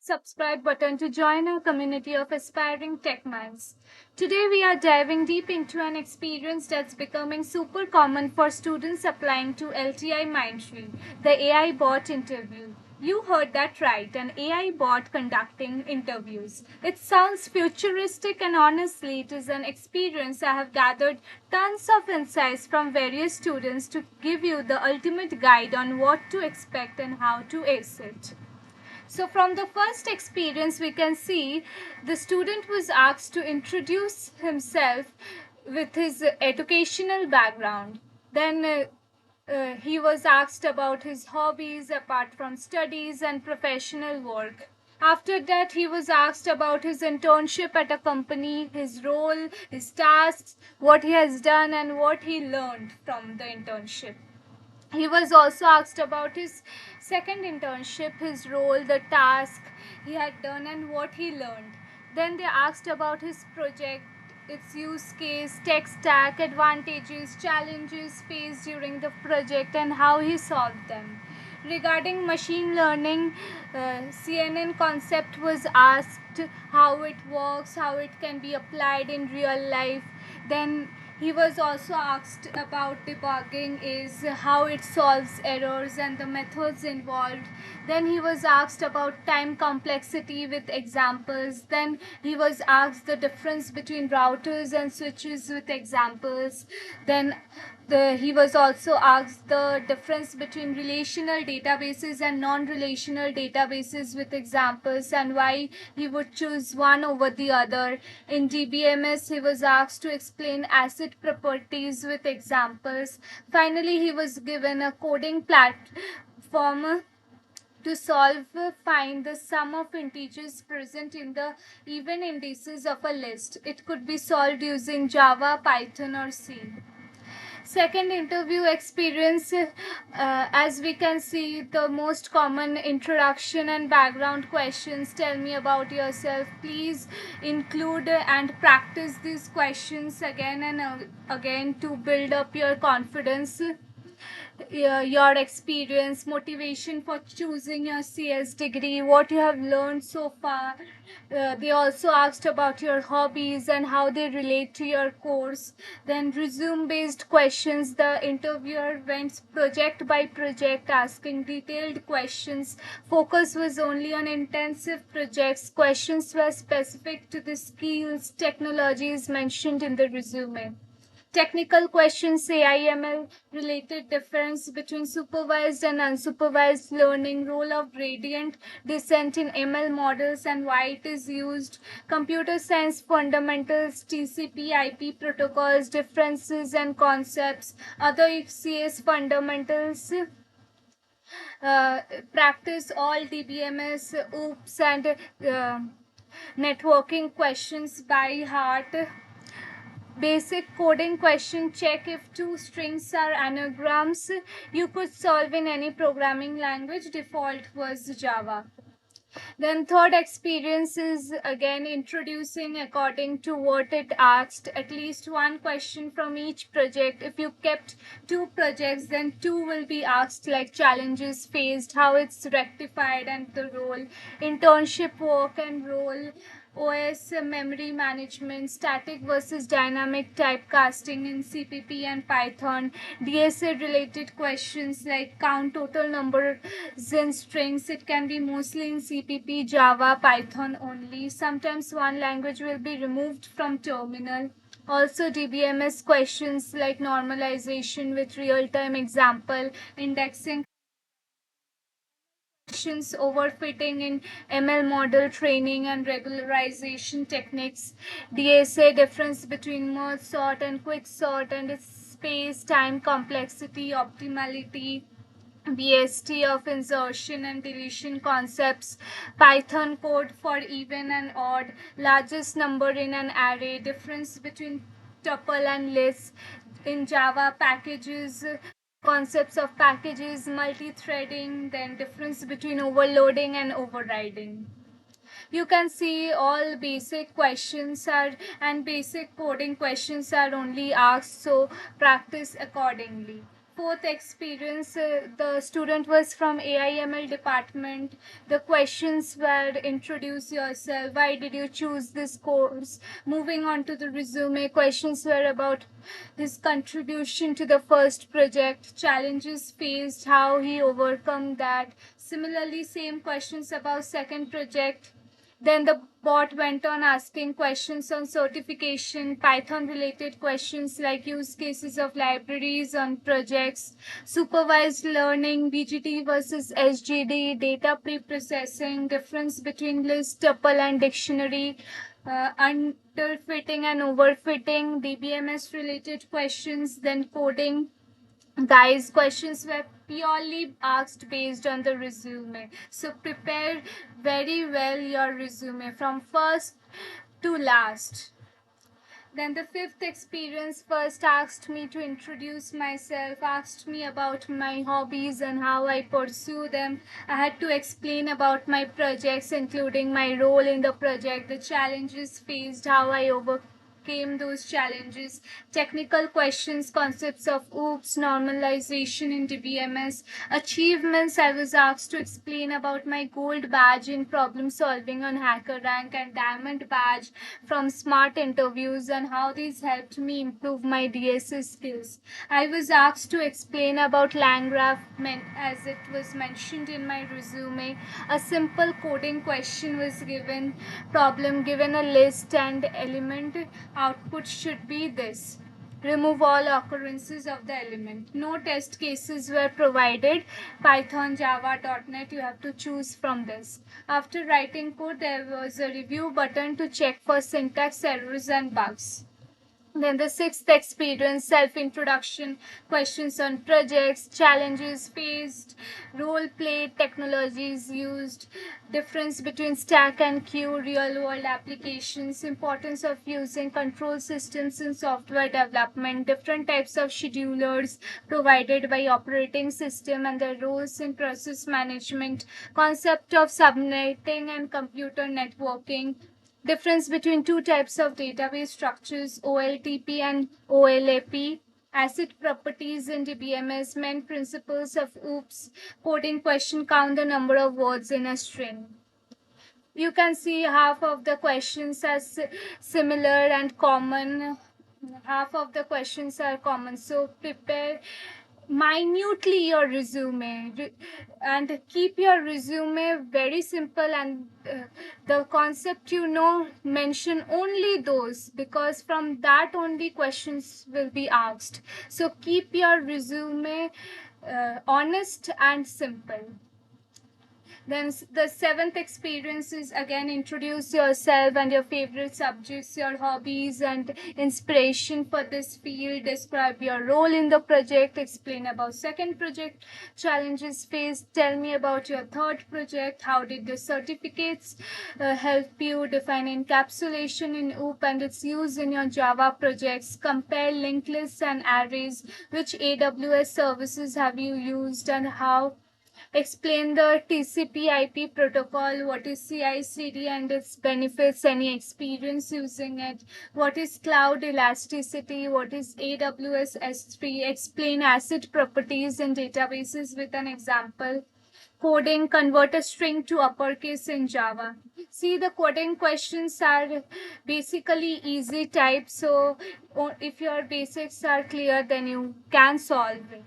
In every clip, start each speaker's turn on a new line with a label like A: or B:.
A: subscribe button to join our community of aspiring tech minds. Today, we are diving deep into an experience that's becoming super common for students applying to LTI Mindtree, the AI bot interview. You heard that right, an AI bot conducting interviews. It sounds futuristic, and honestly, it is an experience. I have gathered tons of insights from various students to give you the ultimate guide on what to expect and how to ace it. So, from the first experience, we can see the student was asked to introduce himself with his educational background. Then he was asked about his hobbies apart from studies and professional work. After that, he was asked about his internship at a company, his role, his tasks, what he has done, and what he learned from the internship. He was also asked about his second internship, his role, the task he had done, and what he learned. Then they asked about his project, its use case, tech stack, advantages, challenges faced during the project, and how he solved them. Regarding machine learning, CNN concept was asked how it works, how it can be applied in real life. Then he was also asked about debugging, is how it solves errors and the methods involved. Then he was asked about time complexity with examples. Then he was asked the difference between routers and switches with examples. Then he was also asked the difference between relational databases and non-relational databases with examples and why he would choose one over the other. In DBMS, he was asked to explain asset properties with examples. Finally, he was given a coding platform to find the sum of integers present in the even indices of a list. It could be solved using Java, Python, or C. Second interview experience, as we can see, the most common introduction and background questions. Tell me about yourself. Please include and practice these questions again and again to build up your confidence, your experience, motivation for choosing your CS degree, what you have learned so far. They also asked about your hobbies and how they relate to your course. Then resume based questions. The interviewer went project by project asking detailed questions. Focus was only on intensive projects. Questions were specific to the skills, technologies mentioned in the resume. Technical questions, AIML related difference between supervised and unsupervised learning, role of gradient descent in ML models and why it is used, computer science fundamentals, TCP IP protocols, differences and concepts, other CS fundamentals. Uh, Practice all DBMS, OOPS, and networking questions by heart. Basic coding question, check if two strings are anagrams. You could solve in any programming language. Default was Java. Then third experience is again introducing according to what it asked, at least one question from each project. If you kept two projects, then two will be asked, like challenges faced, how it's rectified, and the role, internship work and role, OS memory management, static versus dynamic typecasting in CPP and Python, DSA related questions like count total numbers in strings. It can be mostly in CPP, Java, Python only. Sometimes one language will be removed from terminal. Also DBMS questions like normalization with real-time example, indexing questions, overfitting in ML model training and regularization techniques, DSA difference between merge sort and quick sort and its space, time complexity, optimality, BST of insertion and deletion concepts, Python code for even and odd, largest number in an array, difference between tuple and list, in Java packages, concepts of packages, multi-threading, then difference between overloading and overriding. You can see all basic questions are and basic coding questions are only asked, so practice accordingly. fourth experience, the student was from AIML department. The questions were introduce yourself, why did you choose this course. Moving on to the resume, questions were about his contribution to the first project, challenges faced, how he overcome that. Similarly, same questions about second project. Then the bot went on asking questions on certification, Python related questions like use cases of libraries on projects, supervised learning, BGT versus SGD, data pre-processing, difference between list, tuple and dictionary, underfitting and overfitting, DBMS related questions, then coding. Guys, questions were purely asked based on the resume. So prepare very well your resume from first to last. Then the fifth experience first asked me to introduce myself, asked me about my hobbies and how I pursue them. I had to explain about my projects, including my role in the project, the challenges faced, how I overcame those challenges, technical questions, concepts of OOPS, normalization in DBMS, achievements. I was asked to explain about my gold badge in problem solving on HackerRank and diamond badge from smart interviews and how these helped me improve my DSS skills. I was asked to explain about LangGraph as it was mentioned in my resume. A simple coding question was given, problem given a list and element output should be this. Remove all occurrences of the element. No test cases were provided. Python, Java, .NET, you have to choose from this. After writing code, there was a review button to check for syntax errors and bugs. Then the sixth experience, self-introduction, questions on projects, challenges faced, role play, technologies used, difference between stack and queue, real-world applications, importance of using control systems in software development, different types of schedulers provided by operating system and their roles in process management, concept of subnetting and computer networking, difference between two types of database structures, OLTP and OLAP, asset properties in DBMS, main principles of OOPS, coding question, count the number of words in a string. You can see half of the questions are similar and common. Half of the questions are common. So prepare minutely your resume and keep your resume very simple, and the concept mention only those, because from that only questions will be asked. So keep your resume honest and simple. Then the seventh experience is again introduce yourself and your favorite subjects, your hobbies and inspiration for this field. Describe your role in the project. Explain about second project, challenges faced. Tell me about your third project. How did the certificates help you? Define encapsulation in OOP and its use in your Java projects. Compare linked lists and arrays. Which AWS services have you used and how? Explain the TCP/IP protocol, what is CI/CD and its benefits, any experience using it, what is cloud elasticity, what is AWS S3, explain asset properties in databases with an example. Coding, convert a string to uppercase in Java. See, the coding questions are basically easy type, so if your basics are clear, then you can solve it.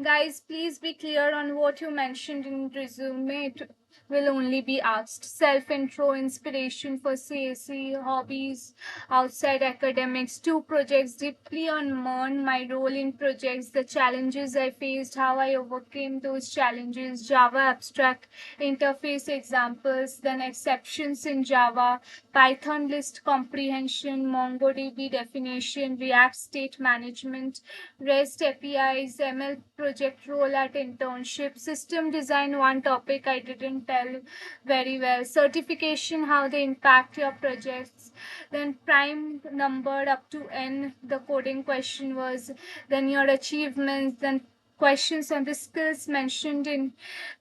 A: Guys, please be clear on what you mentioned in resume. It will only be asked. Self-intro, inspiration for CAC, hobbies, outside academics, two projects, deeply on MERN, my role in projects, the challenges I faced, how I overcame those challenges, Java abstract interface examples, then exceptions in Java, Python list comprehension, MongoDB definition, React state management, REST APIs, ML project role at internship, system design, one topic I didn't tell very well, certification, how they impact your projects, then prime numbered up to n, the coding question was, then your achievements, then questions on the skills mentioned in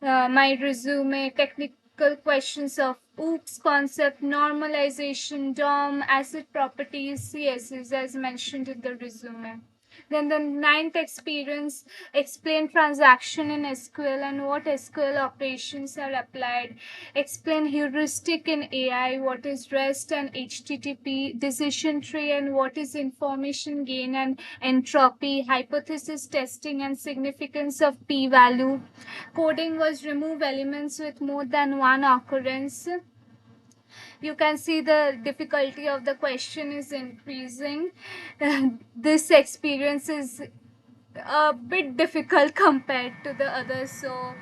A: my resume, technical questions of OOPS concept, normalization, DOM, asset properties, CSS as mentioned in the resume. Then the ninth experience, explain transaction in SQL and what SQL operations are applied. Explain heuristic in AI, what is REST and HTTP, decision tree and what is information gain and entropy, hypothesis testing and significance of p-value. Coding was remove elements with more than one occurrence. You can see the difficulty of the question is increasing. This experience is a bit difficult compared to the others, so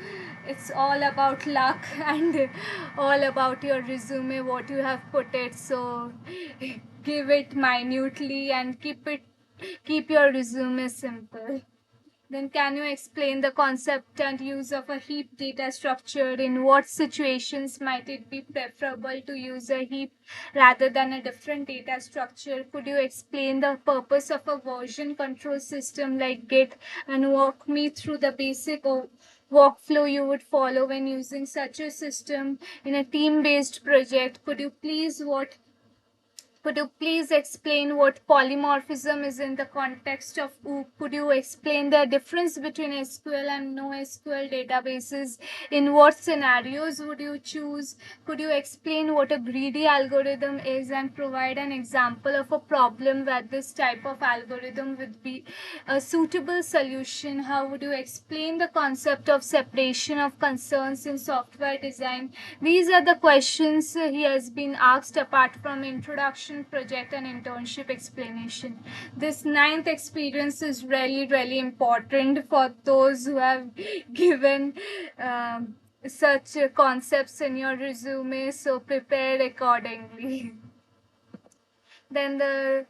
A: it's all about luck and all about your resume, what you have put it. So give it minutely and keep your resume simple. Then can you explain the concept and use of a heap data structure? In what situations might it be preferable to use a heap rather than a different data structure? Could you explain the purpose of a version control system like Git and walk me through the basic workflow you would follow when using such a system in a team-based project? Could you please explain what polymorphism is in the context of OOP? Could you explain the difference between SQL and NoSQL databases? In what scenarios would you choose? Could you explain what a greedy algorithm is and provide an example of a problem where this type of algorithm would be a suitable solution? How would you explain the concept of separation of concerns in software design? These are the questions he has been asked apart from introduction, project and internship explanation. This ninth experience is really important for those who have given such concepts in your resume, so prepare accordingly. Then the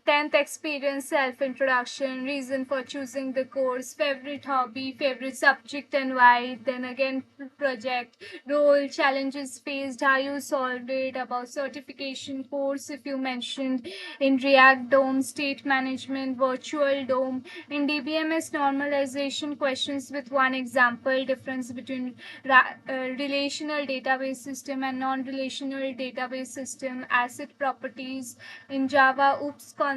A: 10th experience, self-introduction, reason for choosing the course, favorite hobby, favorite subject and why. Then again project, role, challenges faced, how you solved it, about certification course if you mentioned in React DOM, state management, virtual DOM, in DBMS normalization questions with one example, difference between relational database system and non-relational database system, asset properties. In Java, OOPS concept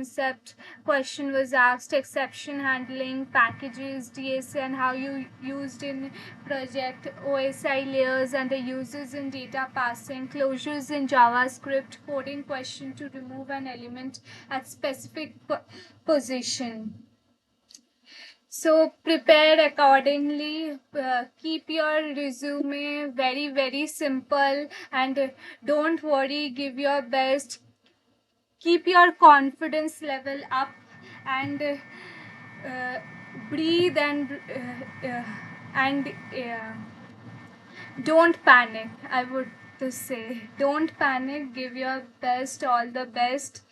A: question was asked, exception handling, packages, DSN, how you used in project, OSI layers and the uses in data passing, closures in JavaScript, coding question to remove an element at specific position. So prepare accordingly, keep your resume very simple and don't worry, give your best, keep your confidence level up and breathe and don't panic. I would to say don't panic, give your best, all the best.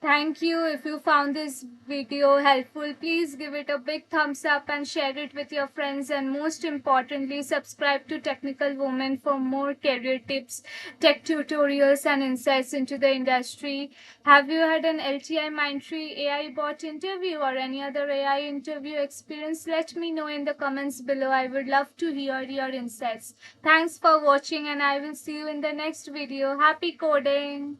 A: Thank you. If you found this video helpful, please give it a big thumbs up and share it with your friends, and most importantly subscribe to Technical Woman for more career tips, tech tutorials and insights into the industry. Have you had an LTI Mindtree AI bot interview or any other AI interview experience? Let me know in the comments below. I would love to hear your insights. Thanks for watching and I will see you in the next video. Happy coding!